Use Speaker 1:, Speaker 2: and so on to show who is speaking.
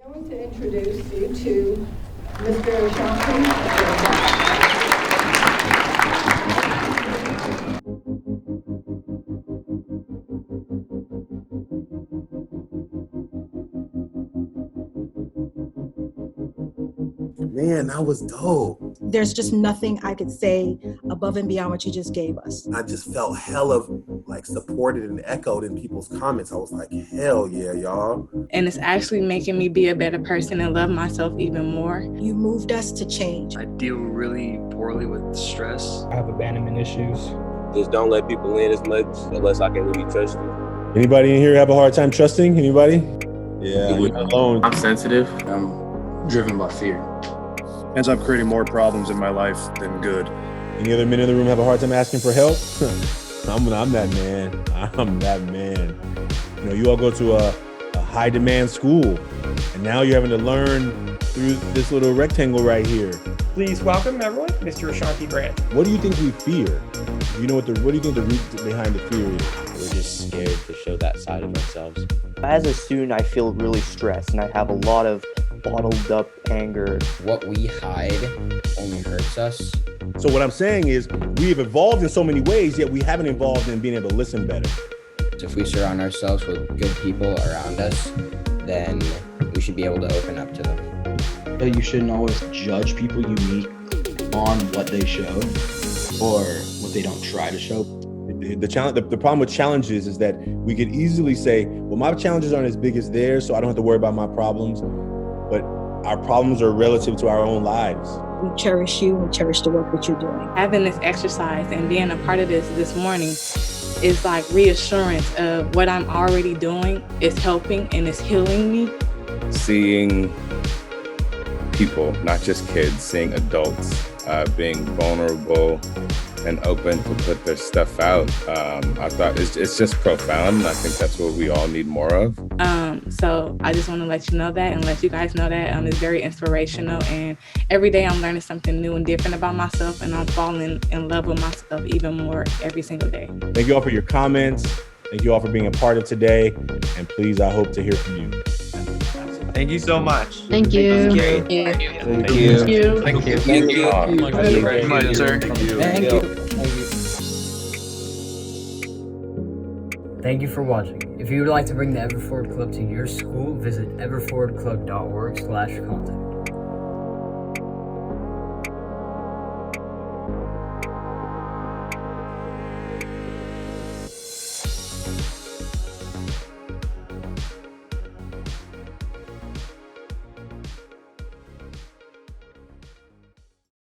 Speaker 1: I'm going to introduce you to Mr. Shanti.
Speaker 2: Man, that was dope.
Speaker 3: There's just nothing I could say above and beyond what you just gave us.
Speaker 2: I just felt hella like supported and echoed in people's comments. I was like, hell yeah, y'all.
Speaker 4: And it's actually making me be a better person and love myself even more.
Speaker 3: You moved us to change.
Speaker 5: I deal really poorly with stress.
Speaker 6: I have abandonment issues.
Speaker 7: Just don't let people in as much unless I can really trust you.
Speaker 8: Anybody in here have a hard time trusting? Anybody? Yeah, you're not alone.
Speaker 9: I'm sensitive. I'm driven by fear.
Speaker 10: Ends up creating more problems in my life than good.
Speaker 8: Any other men in the room have a hard time asking for help? I'm that man. I'm that man. You know, you all go to a high demand school, and now you're having to learn through this little rectangle right here.
Speaker 6: Please welcome everyone, Mr. Ashanti Grant.
Speaker 8: What do you think we fear? You know what do you think the root behind the fear is?
Speaker 11: We're just scared to show that side of ourselves.
Speaker 12: As a student, I feel really stressed, and I have a lot of bottled up anger.
Speaker 11: What we hide only hurts us.
Speaker 8: So what I'm saying is we have evolved in so many ways, yet we haven't evolved in being able to listen better.
Speaker 11: If we surround ourselves with good people around us, then we should be able to open up to them.
Speaker 13: You shouldn't always judge people you meet on what they show or what they don't try to show.
Speaker 8: The problem with challenges is that we could easily say, well, my challenges aren't as big as theirs, so I don't have to worry about my problems. But our problems are relative to our own lives.
Speaker 3: We cherish you and cherish the work that you're doing.
Speaker 4: Having this exercise and being a part of this morning is like reassurance of what I'm already doing is helping and is healing me.
Speaker 14: Seeing people, not just kids, seeing adults being vulnerable and open to put their stuff out. I thought it's just profound, and I think that's what we all need more of.
Speaker 4: So I just want to let you know that and let you guys know that it's very inspirational, and every day I'm learning something new and different about myself, and I'm falling in love with myself even more every single day.
Speaker 8: Thank you all for your comments. Thank you all for being a part of today, and please, I hope to hear from you.
Speaker 5: Thank you so much.
Speaker 15: Thank you.
Speaker 5: Thank you.
Speaker 15: Thank you.
Speaker 5: Thank you.
Speaker 7: Thank you.
Speaker 5: Thank you very much, sir.
Speaker 15: Thank you.
Speaker 16: Thank you for watching. If you would like to bring the Everforward Club to your school, visit everforwardclub.org/contact.